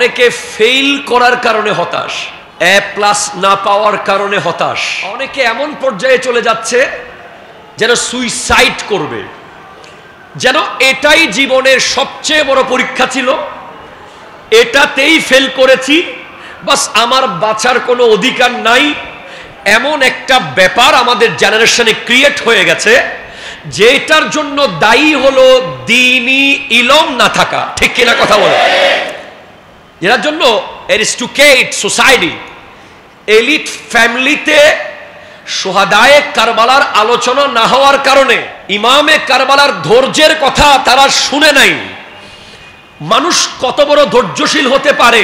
অনেকে ফেল করার কারণে হতাশ, এ প্লাস না পাওয়ার কারণে হতাশ। অনেকে এমন পর্যায়ে চলে যাচ্ছে যেন সুইসাইড করবে, যেন এটাই জীবনের সবচেয়ে বড় পরীক্ষা ছিল, এটাতেই ফেল করেছি, বাস আমার বাঁচার কোনো অধিকার নাই। এমন একটা ব্যাপার আমাদের জেনারেশনে ক্রিয়েট হয়ে গেছে, যেটার জন্য দায়ী হলো দ্বীনি ইলম না থাকা। ঠিক কিনা কথা বলে? এটার জন্য এরিস্টোক্রেট সোসাইটি, এলিট ফ্যামিলিতে শুহাদায়ে কারবালার আলোচনা না হওয়ার কারণে ইমামে কারবালার ধৈর্যের কথা তারা শুনে নাই। মানুষ কত বড় ধৈর্যশীল হতে পারে,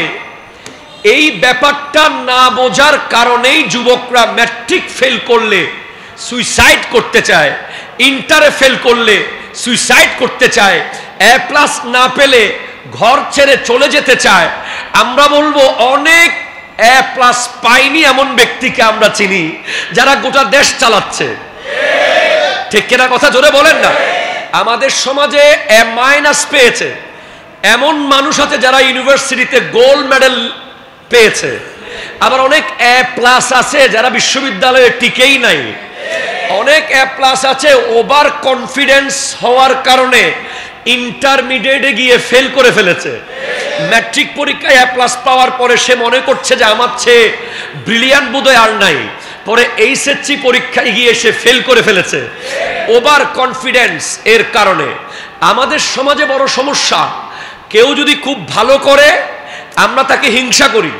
এই ব্যাপারটা না বোঝার কারণেই যুবকরা ম্যাট্রিক ফেল করলে সুইসাইড করতে চায়, ইন্টারে ফেল করলে সুইসাইড করতে চায়, এ প্লাস না পেলে ঘর ছেড়ে চলে যেতে চায়। আমরা বলবো অনেক এ প্লাস পাইনি এমন ব্যক্তিকে আমরা চিনি যারা গোটা দেশ চালাচ্ছে। ঠিক কিনা কথা জোরে বলেন না? আমাদের সমাজে এ মাইনাস পেয়েছে এমন মানুষ আছে যারা ইউনিভার্সিটিতে গোল্ড মেডেল পেয়েছে, আবার অনেক এ প্লাস আছে যারা বিশ্ববিদ্যালয়ে টিকেই নাই। অনেক এ প্লাস আছে ওভার কনফিডেন্স হওয়ার কারণে ইন্টারমিডিয়েটে গিয়ে ফেল করে ফেলেছে। ম্যাট্রিক পরীক্ষায় এ প্লাস পাওয়ার পরে সে মনে করছে যে আমার চেয়ে ব্রিলিয়ান্ট বোধহয় আর নাই, পরে এইচএসসি পরীক্ষায় গিয়ে সে ফেল করে ফেলেছে। ওভার কনফিডেন্স এর কারণে আমাদের সমাজে বড় সমস্যা। কেউ যদি খুব ভালো করে আমরা তাকে হিংসা করি,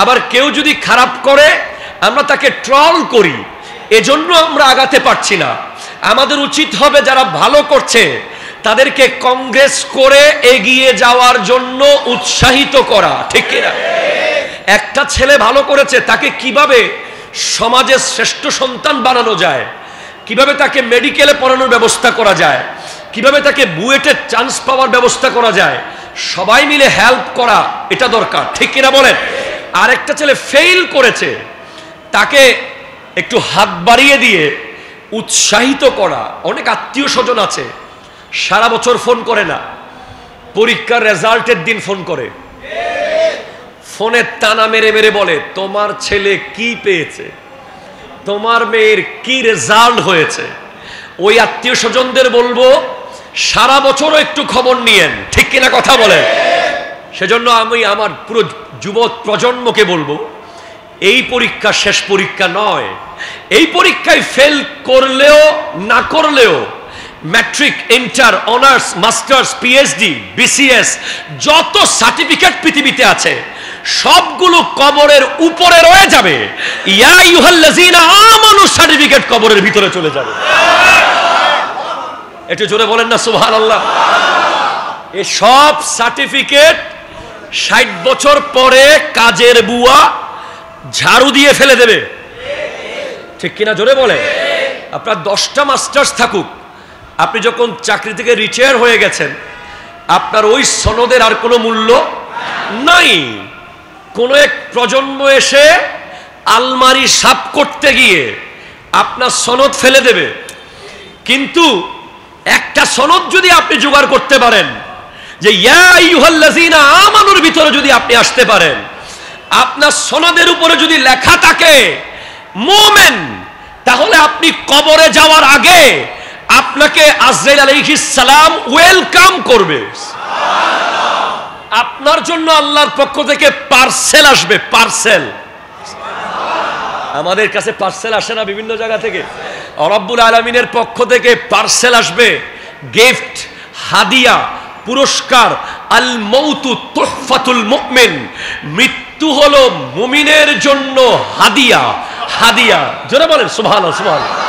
আবার কেউ যদি খারাপ করে আমরা তাকে ট্রল করি। এজন্য আমরা আগাতে পারছি না। আমাদের উচিত হবে যারা ভালো করছে তাদেরকে কংগ্রেস করে এগিয়ে যাওয়ার জন্য উৎসাহিত করা। ঠিক কিনা? একটা ছেলে ভালো করেছে, তাকে কিভাবে সমাজের শ্রেষ্ঠ সন্তান বানানো যায়, কিভাবে তাকে মেডিকেলে পড়ানোর ব্যবস্থা করা যায়, কিভাবে তাকে বুয়েটে চান্স পাওয়ার ব্যবস্থা করা যায়, সবাই মিলে হেল্প করা, এটা দরকার। ঠিক কিনা বলেন? আরেকটা ছেলে ফেল করেছে, তাকে একটু হাত বাড়িয়ে দিয়ে উৎসাহিত করা। অনেক আত্মীয় স্বজন আছে সারা বছর ফোন করে না, পরীক্ষার রেজাল্টের দিন ফোন করে, ফোনে টানা মেরে মেরে বলে তোমার ছেলে কি পেয়েছে, তোমার মেয়ের কি রেজাল্ট হয়েছে। ওই আত্মীয় স্বজনদের বলবো সারা বছরও একটু খবর নিয়েন। ঠিক কিনা কথা বলেন? সেজন্য আমি আমার পুরো যুব প্রজন্মকে বলবো, এই পরীক্ষা শেষ পরীক্ষা নয়। এই পরীক্ষায় ফেল করলেও না করলেও matric, inter, honours, masters, PhD, BCS যত সার্টিফিকেট পৃথিবীতে আছে সবগুলো কবরের উপরে রয়ে যাবে। ইয়া আইয়ুহাল্লাযীনা আমানু সার্টিফিকেট কবরের ভিতরে চলে যাবে। একটু জোরে বলেন না সুবহানাল্লাহ। এই সব সার্টিফিকেট 60 বছর পরে কাজের বুয়া ঝাড়ু দিয়ে ফেলে দেবে। ঠিক কিনা জোরে বলে? আপনার 10টা মাস্টার্স থাকুক, আপনি যখন চাকরি থেকে রিটায়ার হয়ে গেছেন আপনার ওই সনদের আর কোনো মূল্য নাই। কোন এক প্রজন্ম এসে আলমারি সাফ করতে গিয়ে আপনার সনদ ফেলে দেবে, কিন্তু একটা সনদ যদি আপনি জোগাড় করতে পারেন যে ইয়া আইয়ুহাল্লাযীনা আমানুর ভিতরে যদি আপনি আসতে পারেন, আপনার সনদের উপরে যদি লেখা থাকে মুমিন, তাহলে আপনি কবরে যাওয়ার আগে আপনাকে আজরাইল আলাইহিস সালাম ওয়েলকাম করবে। আপনার জন্য আল্লাহর পক্ষ থেকে পার্সেল আসবে। পার্সেল, আমাদের কাছে পার্সেল আসে না বিভিন্ন জায়গা থেকে? রব্বুল আলামিনের পক্ষ থেকে পার্সেল আসবে, গিফট, হাদিয়া, পুরস্কার। আল মাউতু তুহফাতুল মুমিন, মৃত্যু হলো মুমিনের জন্য হাদিয়া। হাদিয়া, জোরে বলেন সুবহানাল্লাহ, সুবহানাল্লাহ।